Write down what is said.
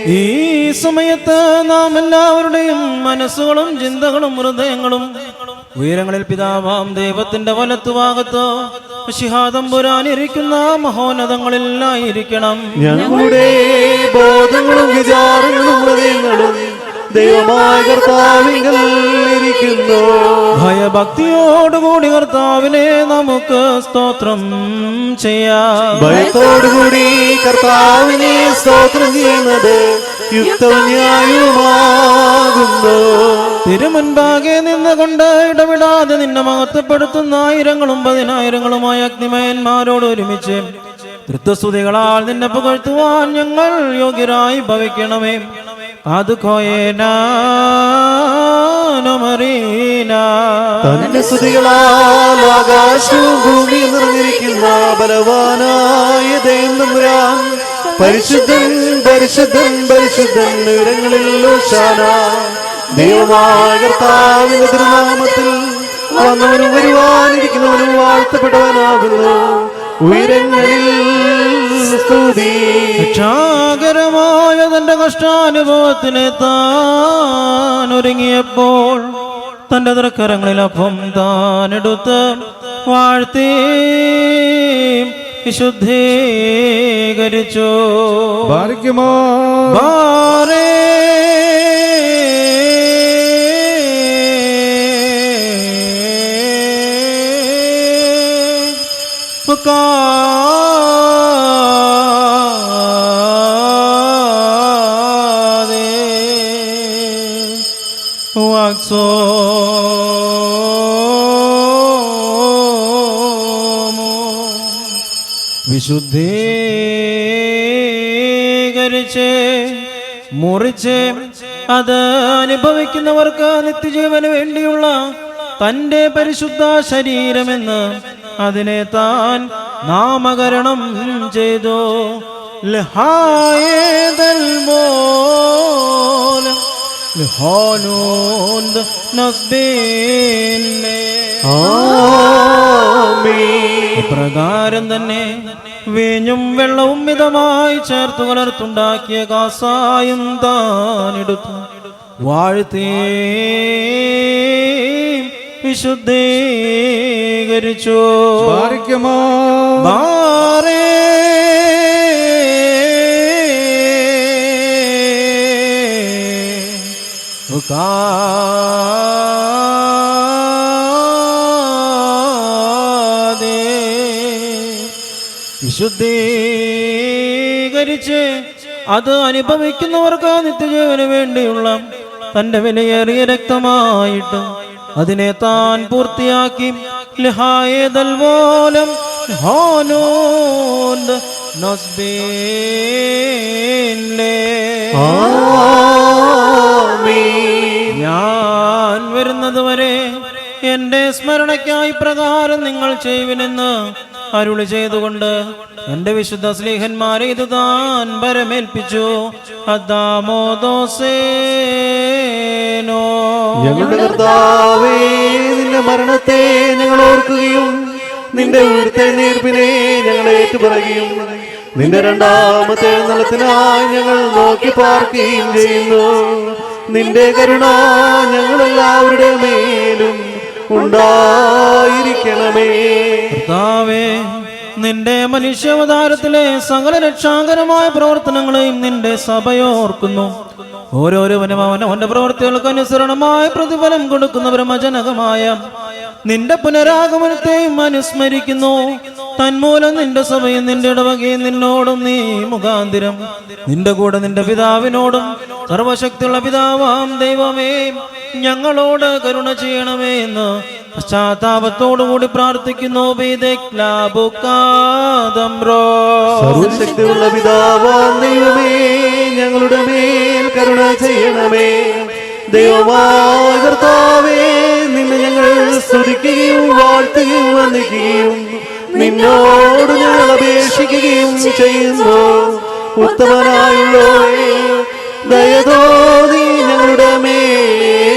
ഈ സമയത്ത് നാം എല്ലാവരുടെയും മനസ്സുകളും ചിന്തകളും ഹൃദയങ്ങളും ഉയരങ്ങളിൽ പിതാവാം ദൈവത്തിന്റെ വലത്തുഭാഗത്ത് ശിഹാദംപുരാനിരിക്കുന്ന മഹോന്നതങ്ങളിലായിരിക്കണം. ഞങ്ങളുടെ ബോധങ്ങളും വിചാരങ്ങളും ഹൃദയങ്ങളും ദൈവമായ കർത്താവിങ്കൽ ഇരിക്കുന്നു. ഭയഭക്തിയോടുകൂടി കർത്താവിനെ നമുക്ക് സ്തോത്രം ചെയ്യാം. ഭയത്തോടുകൂടി കർത്താവിനെ സ്തോത്രം ചെയ്യുന്നത് യുക്തവും ന്യായവുമാകുന്നു. തിരുമുൻപാകെ നിന്നുകൊണ്ട് ഇടവിടാതെ നിന്നെ മഹത്വപ്പെടുത്തുന്ന ആയിരങ്ങളും പതിനായിരങ്ങളുമായ അഗ്നിമയന്മാരോട് ഒരുമിച്ച് തൃത്വസ്തുതികളാൽ നിന്നെ പുകഴ്ത്തുവാൻ ഞങ്ങൾ യോഗ്യരായി ഭവിക്കണമേ. അത് തന്റെ സ്തുതികളാൽ ആകാശവും ഭൂമിയും നിറഞ്ഞിരിക്കുന്ന ബലവാനായ ദൈവം തമ്പുരാൻ പരിശുദ്ധൻ പരിശുദ്ധൻ പരിശുദ്ധൻ ഉയരങ്ങളിൽ ഹോശാന. ദൈവമായ കർത്താവിന്റെ തിരുനാമത്തിൽ വന്നവനും വരുവാനിരിക്കുന്നവനും വാഴ്ത്തപ്പെട്ടവനാകുന്നു. ഉയരങ്ങളിൽ സ്തുതി. രക്ഷാകരമായ തന്റെ കഷ്ടാനുഭവത്തിന് താൻ ഒരുങ്ങിയപ്പോൾ തന്റെ തൃക്കരങ്ങളിൽ അപ്പം താൻ എടുത്ത് വാഴ്ത്തി വിശുദ്ധീകരിച്ചു. വിശുദ്ധീകരിച്ച് മുറിച്ച് അത് അനുഭവിക്കുന്നവർക്ക് നിത്യജീവന് വേണ്ടിയുള്ള തന്റെ പരിശുദ്ധ ശരീരമെന്ന് അതിനെ താൻ നാമകരണം ചെയ്തു. ലഹായേദൽ മോലം ലഹാനൂന്ദ നസ്ബീനെ. പ്രകാരം തന്നെ വീഞ്ഞും വെള്ളവും മിതമായി ചേർത്ത് കലർത്തുണ്ടാക്കിയ കാസായും താനെടുത്തു വാഴ്ത്തി വിശുദ്ധീകരിച്ചു. വിശുദ്ധീകരിച്ച് അത് അനുഭവിക്കുന്നവർക്ക് നിത്യജീവന് വേണ്ടിയുള്ള തന്റെ വിലയേറിയ രക്തമായിട്ട് അതിനെ താൻ പൂർത്തിയാക്കി. ലഹായേദൽ മോലം ഹാനോന്ദ നസ്ബീനെ. ഞാൻ വരുന്നത് വരെ എന്റെ സ്മരണയ്ക്കായി പ്രകാരം നിങ്ങൾ ചെയ്യുവിനെന്ന് അരുളി ചെയ്തുകൊണ്ട് എന്റെ വിശുദ്ധ സ്ലീഹന്മാരെ ഇത് താൻ പരമേൽപ്പിച്ചു. ഞങ്ങളുടെ കർത്താവേ, നിന്റെ മരണത്തെ ഞങ്ങൾ ഓർക്കുകയും നിന്റെ ഉയർത്തെഴുന്നേൽപ്പിനെ ഞങ്ങൾ ഏറ്റുപറയുകയും നിന്റെ രണ്ടാമത്തെ എഴുന്നള്ളത്തിനായി ഞങ്ങൾ നോക്കി പാർക്കുകയും ചെയ്യുന്നു. നിന്റെ കരുണ ഞങ്ങളെല്ലാവരുടെ മേലും ഉണ്ടായിരിക്കണമേ. കർത്താവേ, നിന്റെ മനുഷ്യാവതാരത്തിലെ സകല രക്ഷാകരമായ പ്രവർത്തനങ്ങളെയും നിന്റെ സഭയോർക്കുന്നു. ഓരോരുവനും അവന്റെ പ്രവൃത്തികൾക്ക് അനുസരണമായ പ്രതിഫലം കൊടുക്കുന്ന ബ്രഹ്മജനകമായ നിന്റെ പുനരാഗമനത്തെയും അനുസ്മരിക്കുന്നു. തന്മൂലം നിന്റെ സഭയും നിന്റെ ഇടവകയും നിന്നോടും നീ മുഖാന്തിരം നിന്റെ കൂടെ നിന്റെ പിതാവിനോടും സർവശക്തിയുള്ള പിതാവാം ദൈവമേ ഞങ്ങളോട് കരുണ ചെയ്യണമേ എന്ന് പശ്ചാത്താപത്തോടുകൂടി പ്രാർത്ഥിക്കുന്നു. സർവശക്തിയുള്ള പിതാവാം ദൈവമേ ഞങ്ങളുടെ മേൽ കരുണ ചെയ്യണമേ. ദൈവമായ കർത്താവേ, നിന്നെ ഞങ്ങൾ സ്തുതിക്കുകയും വാഴ്ത്തുകയും വന്ദിക്കുകയും നിന്നോട് ഞങ്ങൾ അപേക്ഷിക്കുകയും ചെയ്യുന്നു. ഉത്തമനായുള്ളോരേ, ദയ തോന്നി ഞങ്ങളുടെ മേൽ